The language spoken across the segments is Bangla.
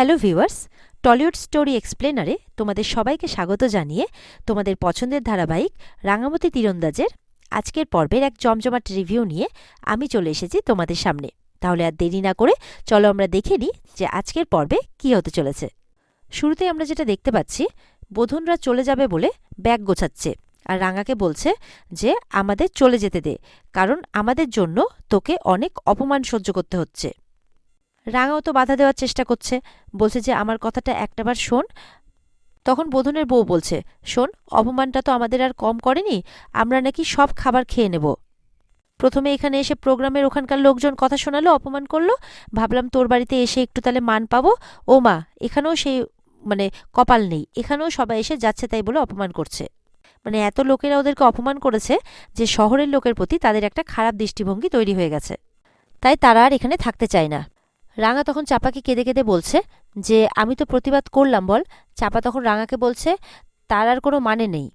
হ্যালো ভিউয়ার্স, টলিউড স্টোরি এক্সপ্লেনারে তোমাদের সবাইকে স্বাগত জানিয়ে তোমাদের পছন্দের ধারাবাহিক রাঙামতি তীরন্দাজের আজকের পর্বের এক জমজমাট রিভিউ নিয়ে আমি চলে এসেছি তোমাদের সামনে। তাহলে আর দেরি না করে চলো আমরা দেখে নিই যে আজকের পর্বে কী হতে চলেছে। শুরুতে আমরা যেটা দেখতে পাচ্ছি, বোধনরা চলে যাবে বলে ব্যাগ গোছাচ্ছে আর রাঙাকে বলছে যে আমাদের চলে যেতে দে, কারণ আমাদের জন্য তোকে অনেক অপমান সহ্য করতে হচ্ছে। রাঙাও তো বাধা দেওয়ার চেষ্টা করছে, বলছে যে আমার কথাটা একটাবার শোন। তখন বোধনের বউ বলছে, শোন, অপমানটা তো আমাদের আর কম করেনি, আমরা নাকি সব খাবার খেয়ে নেব। প্রথমে এখানে এসে প্রোগ্রামের ওখানকার লোকজন কথা শোনালো, অপমান করলো, ভাবলাম তোর বাড়িতে এসে একটু তাহলে মান পাবো। ও মা, এখানেও সেই কপাল নেই, এখানেও সবাই এসে যাচ্ছে তাই বলে অপমান করছে। এত লোকেরা ওদেরকে অপমান করেছে যে শহরের লোকের প্রতি তাদের একটা খারাপ দৃষ্টিভঙ্গি তৈরি হয়ে গেছে, তাই তারা আর এখানে থাকতে চায় না। রাঙা তখন চাপাকে কেঁদে কেঁদে বলছে যে আমি তো প্রতিবাদ করলাম বল। চাপা তখন রাঙাকে বলছে তার আর কোনো মানে নেই।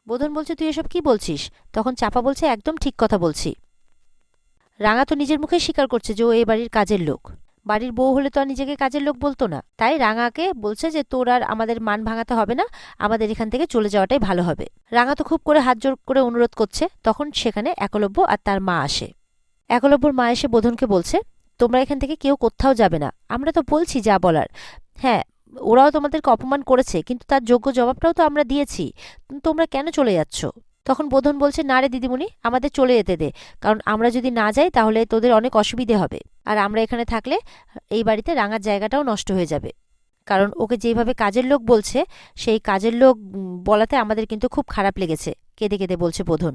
বোধন বলছে তুই এসব কি বলছিস? তখন চাপা বলছে একদম ঠিক কথা বলছি। রাঙা তো নিজের মুখে স্বীকার করছে যে ও এ বাড়ির কাজের লোক, বাড়ির বউ হলে তো আর নিজেকে কাজের লোক বলতো না। তাই রাঙাকে বলছে যে তোর আর আমাদের মান ভাঙাতে হবে না, আমাদের এখান থেকে চলে যাওয়াটাই ভালো হবে। রাঙা তো খুব করে হাত জোর করে অনুরোধ করছে। তখন সেখানে একলব্য আর তার মা আসে। একলব্যর মা এসে বোধনকে বলছে তোমরা এখান থেকে কেউ কোথাও যাবে না, আমরা তো বলছি যা বলার। হ্যাঁ, ওরাও তোমাদেরকে অপমান করেছে, কিন্তু তার যোগ্য জবাবটাও তো আমরা দিয়েছি, তোমরা কেন চলে যাচ্ছ? তখন বোধন বলছে না রে দিদিমণি, আমাদের চলে যেতে দে, কারণ আমরা যদি না যাই তাহলে তোদের অনেক অসুবিধে হবে, আর আমরা এখানে থাকলে এই বাড়িতে রাঙার জায়গাটাও নষ্ট হয়ে যাবে। কারণ ওকে যেভাবে কাজের লোক বলছে, সেই কাজের লোক বলাতে আমাদের কিন্তু খুব খারাপ লেগেছে, কেঁদে কেঁদে বলছে বোধন।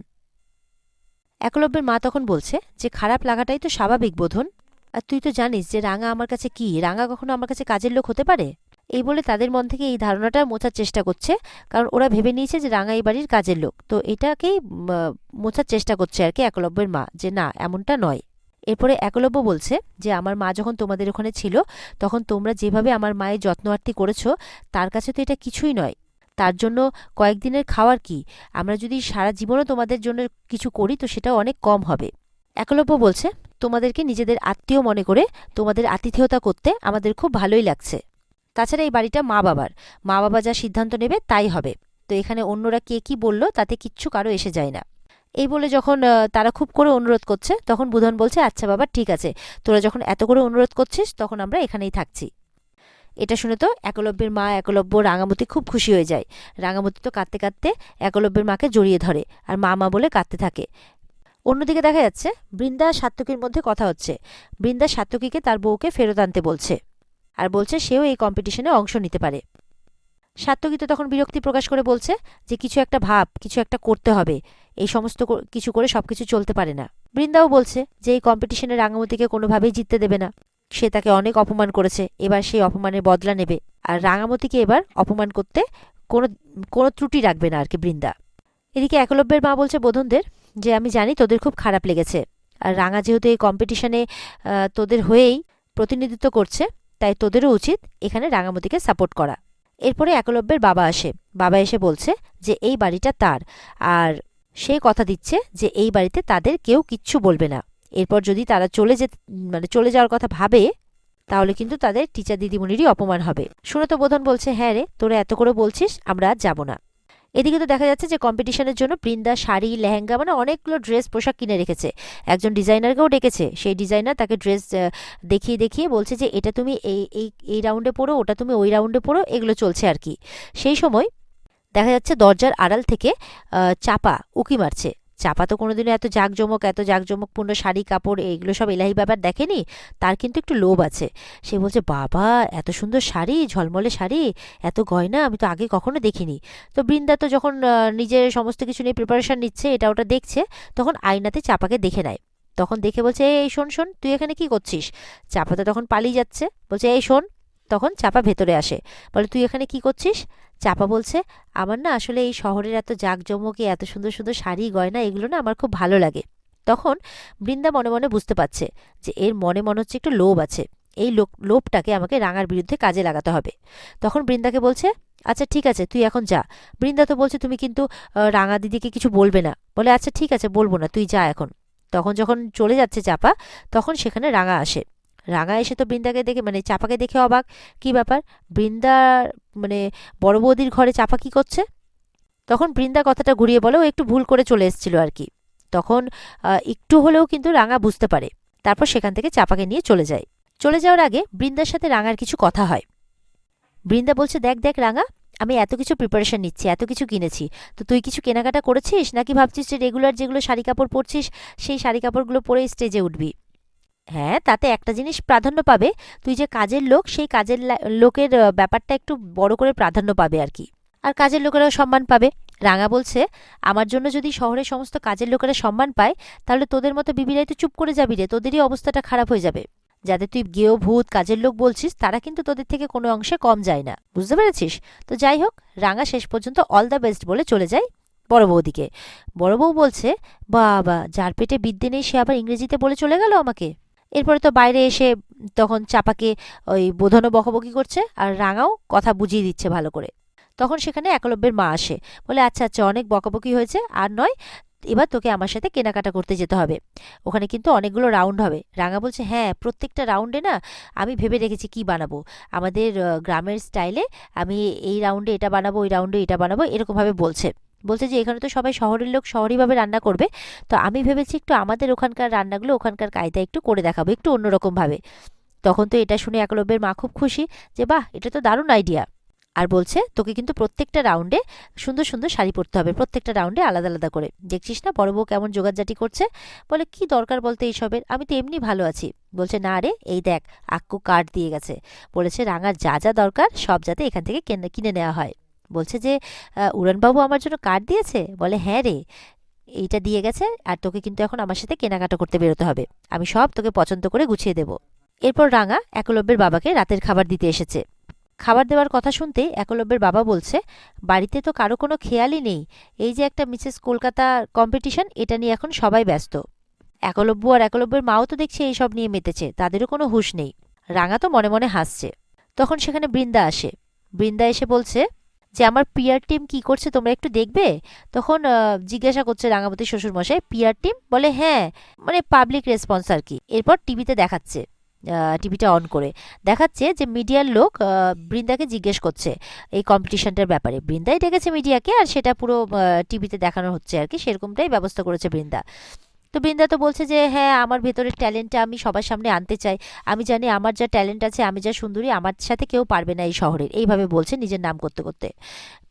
একলব্যের মা তখন বলছে যে খারাপ লাগাটাই তো স্বাভাবিক বোধন, আর তুই তো জানিস যে রাঙা আমার কাছে কি, রাঙা কখনো আমার কাছে কাজের লোক হতে পারে? এই বলে তাদের মন থেকে এই ধারণাটা মোছার চেষ্টা করছে, কারণ ওরা ভেবে নিয়েছে যে রাঙা এই বাড়ির কাজের লোক, তো এটাকেই মোছার চেষ্টা করছে আর কি একলব্যের মা, যে না এমনটা নয়। এরপরে একলব্য বলছে যে আমার মা যখন তোমাদের ওখানে ছিল তখন তোমরা যেভাবে আমার মায়ের যত্ন আত্তি করেছো, তার কাছে তো এটা কিছুই নয়। তার জন্য কয়েকদিনের খাওয়ার কি, আমরা যদি সারা জীবনও তোমাদের জন্য কিছু করি তো সেটাও অনেক কম হবে। একলব্য বলছে তোমাদেরকে নিজেদের আত্মীয় মনে করে তোমাদের আতিথেয়তা করতে আমাদের খুব ভালোই লাগছে। তাছাড়া এই বাড়িটা মা বাবার, মা বাবা যা সিদ্ধান্ত নেবে তাই হবে, তো এখানে অন্যরা কে কি বলল তাতে কিচ্ছু কারো এসে যায় না। এই বলে যখন তারা খুব করে অনুরোধ করছে, তখন বুধন বলছে আচ্ছা বাবা ঠিক আছে, তোরা যখন এত করে অনুরোধ করছিস তখন আমরা এখানেই থাকছি। এটা শুনে তো একলব্যের মা, একলব্য, রাঙামতি খুব খুশি হয়ে যায়। রাঙামতি তো কাঁদতে কাঁদতে একলব্যের মাকে জড়িয়ে ধরে আর মা মা বলে কাঁদতে থাকে। অন্যদিকে দেখা যাচ্ছে বৃন্দা সাত্তকীর মধ্যে কথা হচ্ছে। বৃন্দা সাত্তকীকে তার বউকে ফেরত আনতে বলছে আর বলছে সেও এই কম্পিটিশনে অংশ নিতে পারে। সাত্তকী তো তখন বিরক্তি প্রকাশ করে বলছে যে কিছু একটা ভাব, কিছু একটা করতে হবে, এই সমস্ত কিছু করে সবকিছু চলতে পারে না। বৃন্দাও বলছে যে এই কম্পিটিশনে রাঙামতিকে কোনোভাবেই জিততে দেবে না, সে তাকে অনেক অপমান করেছে, এবার সেই অপমানের বদলা নেবে, আর রাঙামতিকে এবার অপমান করতে কোনো কোনো ত্রুটি রাখবে না আর কি বৃন্দা। এদিকে একলব্যের মা বলছে বোধনদের যে আমি জানি তোদের খুব খারাপ লেগেছে, আর রাঙা যেহেতু এই কম্পিটিশনে তোদের হয়েই প্রতিনিধিত্ব করছে, তাই তোদেরও উচিত এখানে রাঙামতিকে সাপোর্ট করা। এরপরে একলব্যের বাবা আসে। বাবা এসে বলছে যে এই বাড়িটা তার, আর সে কথা দিচ্ছে যে এই বাড়িতে তাদের কেউ কিচ্ছু বলবে না। এরপর যদি তারা চলে যাওয়ার কথা ভাবে তাহলে কিন্তু তাদের টিচার দিদিমণিরই অপমান হবে। শুনে তো বোধন বলছে হ্যাঁ রে, তোরা এত করে বলছিস, আমরা আর যাবো না। এদিকে তো দেখা যাচ্ছে যে কম্পিটিশনের জন্য বৃন্দা শাড়ি, লেহেঙ্গা, অনেকগুলো ড্রেস পোশাক কিনে রেখেছে। একজন ডিজাইনারকেও ডেকেছে, সেই ডিজাইনার তাকে ড্রেস দেখিয়ে দেখিয়ে বলছে যে এটা তুমি এই এই এই রাউন্ডে পড়ো, ওটা তুমি ওই রাউন্ডে পড়ো, এগুলো চলছে আর কি। সেই সময় দেখা যাচ্ছে দরজার আড়াল থেকে চাপা উঁকি মারছে। চাপা তো কোনোদিনও এত জাঁকজমকপূর্ণ শাড়ি কাপড় এইগুলো সব এলাহি ব্যাপার দেখেনি, তার কিন্তু একটু লোভ আছে। সে বলছে বাবা, এত সুন্দর শাড়ি, ঝলমলে শাড়ি, এত গয়না আমি তো আগে কখনো দেখিনি। তো বৃন্দা তো যখন নিজের সমস্ত কিছু নিয়ে প্রিপারেশন নিচ্ছে, এটা ওটা দেখছে, তখন আয়নাতে চাপাকে দেখে নেয়। তখন দেখে বলছে এই শোন শোন, তুই এখানে কি করছিস? চাপা তো তখন পালিয়ে যাচ্ছে, বলছে এই শোন। তখন চাপা ভেতরে আসে, বলে তুই এখানে কি করছিস? চাপা বলছে আমার না আসলে এই শহরের এত জাঁকজমকে, এত সুন্দর সুন্দর শাড়ি গয়না, এগুলো না আমার খুব ভালো লাগে। তখন বৃন্দা মনে মনে বুঝতে পারছে যে এর মনে মনে হচ্ছে একটু লোভ আছে, এই লোভটাকে আমাকে রাঙার বিরুদ্ধে কাজে লাগাতে হবে। তখন বৃন্দাকে বলছে আচ্ছা ঠিক আছে, তুই এখন যা। বৃন্দা তো বলছে তুমি কিন্তু রাঙা দিদিকে কিছু বলবে না, বলে আচ্ছা ঠিক আছে বলবো না, তুই যা এখন। তখন যখন চলে যাচ্ছে চাপা, তখন সেখানে রাঙা আসে। রাঙা এসে তো বৃন্দাকে দেখে মানে চাপাকে দেখে অবাক, কি ব্যাপার, বৃন্দা মানে বড় বৌদির ঘরে চাপা কি করছে? তখন বৃন্দা কথাটা ঘুরিয়ে বলে ও একটু ভুল করে চলে এসেছিল আর কি। তখন একটু হলেও কিন্তু রাঙা বুঝতে পারে। তারপর সেখান থেকে চাপাকে নিয়ে চলে যায়। চলে যাওয়ার আগে বৃন্দার সাথে রাঙার কিছু কথা হয়। বৃন্দা বলছে, দেখ দেখ রাঙা, আমি এত কিছু প্রিপারেশন নিচ্ছি, এত কিছু কিনেছি, তো তুই কিছু কেনাকাটা করেছিস নাকি ভাবছিস যে রেগুলার যেগুলো শাড়ি কাপড় পরছিস সেই শাড়ি কাপড়গুলো পরে স্টেজে উঠবি? হ্যাঁ, তাতে একটা জিনিস প্রাধান্য পাবে, তুই যে কাজের লোক সেই কাজের লোকের ব্যাপারটা একটু বড় করে প্রাধান্য পাবে আর কি, আর কাজের লোকেরাও সম্মান পাবে। রাঙা বলছে, আমার জন্য যদি শহরের সমস্ত কাজের লোকেরা সম্মান পায় তাহলে তোদের মতো বিবিরাই তো চুপ করে যাবি রে, তোদেরই অবস্থাটা খারাপ হয়ে যাবে। যাদের তুই গেও ভূত কাজের লোক বলছিস তারা কিন্তু তোদের থেকে কোনো অংশে কম যায় না, বুঝতে পেরেছিস? তো যাই হোক, রাঙা শেষ পর্যন্ত অল দ্য বেস্ট বলে চলে যায় বড় বৌদিকে। বড় বউ বলছে, বাবা, যার পেটে বিদ্যে নেই সে আবার ইংরেজিতে বলে চলে গেল আমাকে। এরপরে তো বাইরে এসে তখন চাপাকে ওই বোধানো বকবকি করছে, আর রাঙাও কথা বুঝিয়ে দিচ্ছে ভালো করে। তখন সেখানে একলব্যের মা আসে, বলে, আচ্ছা আচ্ছা, অনেক বকাবকি হয়েছে, আর নয়, এবার তোকে আমার সাথে কেনাকাটা করতে যেতে হবে। ওখানে কিন্তু অনেকগুলো রাউন্ড হবে। রাঙা বলছে, হ্যাঁ, প্রত্যেকটা রাউন্ডে না আমি ভেবে রেখেছি কি বানাবো, আমাদের গ্রামের স্টাইলে আমি এই রাউন্ডে এটা বানাবো, ওই রাউন্ডে এটা বানাবো, এরকমভাবে বলছে। বলছে যে এখানে তো সবাই শহরের লোক শহরিভাবে রান্না করবে, তো আমি ভেবেছি একটু আমাদের ওখানকার রান্নাগুলো ওখানকার কায়দায় একটু করে দেখাবো, একটু অন্যরকমভাবে। তখন তো এটা শুনে একলব্যের মা খুব খুশি, যে বাহ, এটা তো দারুণ আইডিয়া। আর বলছে, তোকে কিন্তু প্রত্যেকটা রাউন্ডে সুন্দর সুন্দর শাড়ি পরতে হবে, প্রত্যেকটা রাউন্ডে আলাদা আলাদা করে। দেখছিস না বড় বউ কেমন জোগাড়জাটি করছে? বলে, কি দরকার বলতে এইসবের, আমি তো এমনি ভালো আছি। বলছে, না রে, এই দেখ, আক্কু কার্ড দিয়ে গেছে, বলেছে রাঙার যা যা দরকার সব যাতে এখান থেকে কিনে নেওয়া হয়। বলছে যে, উড়ানবাবু আমার জন্য কার্ড দিয়েছে? বলে, হ্যাঁ রে, এইটা দিয়ে গেছে, আর তোকে কিন্তু এখন আমার সাথে কেনাকাটা করতে বেরোতে হবে, আমি সব তোকে পছন্দ করে গুছিয়ে দেব। এরপর রাঙা একলব্যের বাবাকে রাতের খাবার দিতে এসেছে। খাবার দেওয়ার কথা শুনতেই একলব্যের বাবা বলছে, বাড়িতে তো কারো কোনো খেয়ালই নেই, এই যে একটা মিসেস কলকাতা কম্পিটিশন, এটা নিয়ে এখন সবাই ব্যস্ত। একলব্য আর একলব্যের মাও তো দেখছি এইসব নিয়ে মেতেছে, তাদেরও কোনো হুঁশ নেই। রাঙা তো মনে মনে হাসছে। তখন সেখানে বৃন্দা আসে। বৃন্দা এসে বলছে যে, আমার পিআর টিম কি করছে তোমরা একটু দেখবে। তখন জিজ্ঞাসা করছে রাঙাবতী শ্বশুরমশাই, পিআর টিম? বলে, হ্যাঁ, মানে পাবলিক রেসপন্স আর কি। এরপর টিভিতে দেখাচ্ছে, টিভিটা অন করে দেখাচ্ছে যে মিডিয়ার লোক বৃন্দাকে জিজ্ঞেস করছে এই কম্পিটিশনটার ব্যাপারে। বৃন্দাই ডেকেছে মিডিয়াকে, আর সেটা পুরো টিভিতে দেখানো হচ্ছে আর কি, সেরকমটাই ব্যবস্থা করেছে বৃন্দা। তো বৃন্দা তো বলছে যে, হ্যাঁ, আমার ভেতরের ট্যালেন্টটা আমি সবার সামনে আনতে চাই, আমি জানি আমার যা ট্যালেন্ট আছে, আমি যা সুন্দরী, আমার সাথে কেউ পারবে না এই শহরের, এইভাবে বলছে নিজের নাম করতে করতে।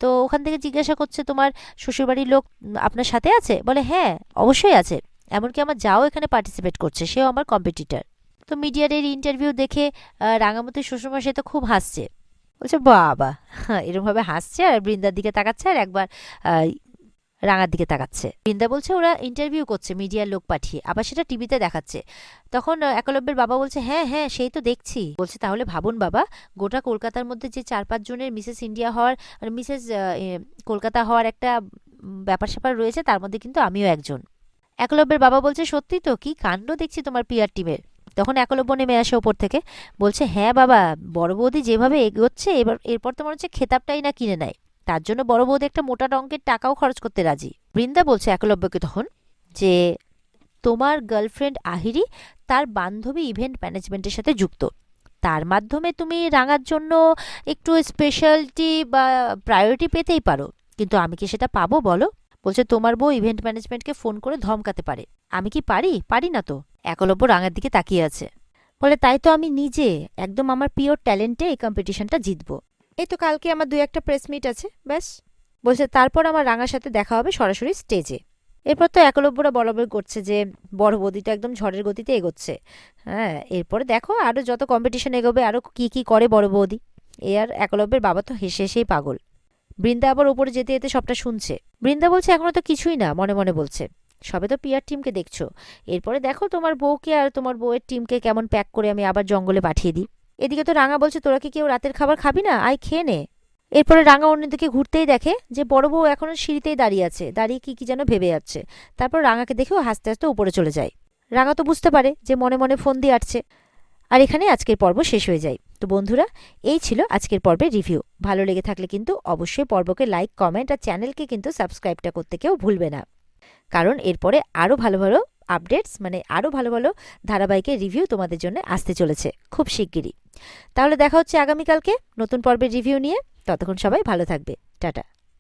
তো ওখান থেকে জিজ্ঞাসা করছে, তোমার শ্বশুরবাড়ির লোক আপনার সাথে আছে? বলে, হ্যাঁ, অবশ্যই আছে, এমনকি আমার যাও এখানে পার্টিসিপেট করছে, সেও আমার কম্পিটিটর। তো মিডিয়ার এই ইন্টারভিউ দেখে রাঙামতির শ্বশুরমশাই তো খুব হাসছে। বলছে, বাবা, এরকমভাবে হাসছে আর বৃন্দার দিকে তাকাচ্ছে, আর একবার আহ, রাঙার দিকে তাকাচ্ছে। বৃন্দা বলছে ওরা ইন্টারভিউ করছে মিডিয়ার লোক পাঠিয়ে, আবার সেটা টিভিতে দেখাচ্ছে। তখন একলব্যের বাবা বলছে, হ্যাঁ হ্যাঁ, সেই তো দেখছি। বলছে, তাহলে ভাবুন বাবা, গোটা কলকাতার মধ্যে যে 4-5 জনের মিসেস ইন্ডিয়া হওয়ার আর মিসেস কলকাতা হওয়ার একটা ব্যাপার স্যাপার রয়েছে, তার মধ্যে কিন্তু আমিও একজন। একলব্যের বাবা বলছে, সত্যি তো, কি কাণ্ড দেখছি তোমার পিআর টিমের। তখন একলব্য নেমে আসে ওপর থেকে, বলছে, হ্যাঁ বাবা, বড় বৌদি যেভাবে এগোচ্ছে এরপর তো মনে হচ্ছে খেতাবটাই না কিনে নেয়, তার জন্য বড় বৌদি একটা মোটা অঙ্কের টাকাও খরচ করতে রাজি। বৃন্দা বলছে একলব্যকে তখন যে, তোমার গার্লফ্রেন্ড আহিরি তার বান্ধবী ইভেন্ট ম্যানেজমেন্টের সাথে যুক্ত, তার মাধ্যমে তুমি রাঙার জন্য একটু স্পেশালিটি বা প্রায়োরিটি পেতেই পারো, কিন্তু আমি কি সেটা পাবো বলো? বলছে, তোমার বউ ইভেন্ট ম্যানেজমেন্টকে ফোন করে ধমকাতে পারে, আমি কি পারি? পারি না তো। একলব্য রাঙার দিকে তাকিয়ে আছে, বলে, তাই তো আমি নিজে একদম আমার পিওর ট্যালেন্টে এই কম্পিটিশনটা জিতবো। এই তো কালকে আমার 2-1টা প্রেস মিট আছে, ব্যাস। বলছে, তারপর আমার রাঙার সাথে দেখা হবে সরাসরি স্টেজে। এরপর তো একলব্যরা বরাবর করছে যে বড় বৌদি তো একদম ঝড়ের গতিতে এগোচ্ছে। হ্যাঁ, এরপরে দেখো আরও যত কম্পিটিশন এগোবে, আরও কি কি করে বড় বৌদি। এ আর একলব্যের বাবা তো হেসে হেসেই পাগল। বৃন্দা আবার ওপরে যেতে যেতে সবটা শুনছে। বৃন্দা বলছে, এখনো তো কিছুই না, মনে মনে বলছে, সবে তো পিআর টিমকে দেখছো, এরপরে দেখো তোমার বউকে আর তোমার বউয়ের টিমকে কেমন প্যাক করে আমি আবার জঙ্গলে পাঠিয়ে দিই। এদিকে তো রাঙা বলছে, তোরা কি কেউ রাতের খাবার খাবি না, আয় খেয়ে নে। এরপরে রাঙা অন্যদিকে ঘুরতেই দেখে যে বড় বউ এখনো সিঁড়িতেই দাঁড়িয়ে আছে, দাঁড়িয়ে কি কি যেন ভেবে যাচ্ছে। তারপর রাঙাকে দেখেও হাসতে হাসতে উপরে চলে যায়। রাঙা তো বুঝতে পারে যে মনে মনে ফোন দিয়ে আসছে। আর এখানে আজকের পর্ব শেষ হয়ে যায়। তো বন্ধুরা, এই ছিল আজকের পর্বের রিভিউ। ভালো লেগে থাকলে কিন্তু অবশ্যই পর্বকে লাইক, কমেন্ট আর চ্যানেলকে কিন্তু সাবস্ক্রাইবটা করতে কেউ ভুলবে না। কারণ এরপরে আরও ভালো ভালো আপডেটস মানে আরও ভালো ভালো ধারাবাহিকের রিভিউ তোমাদের জন্য আসতে চলেছে খুব শিগগিরই। তাহলে দেখা হচ্ছে আগামীকালকে নতুন পর্বের রিভিউ নিয়ে। ততক্ষণ সবাই ভালো থাকবে। টাটা।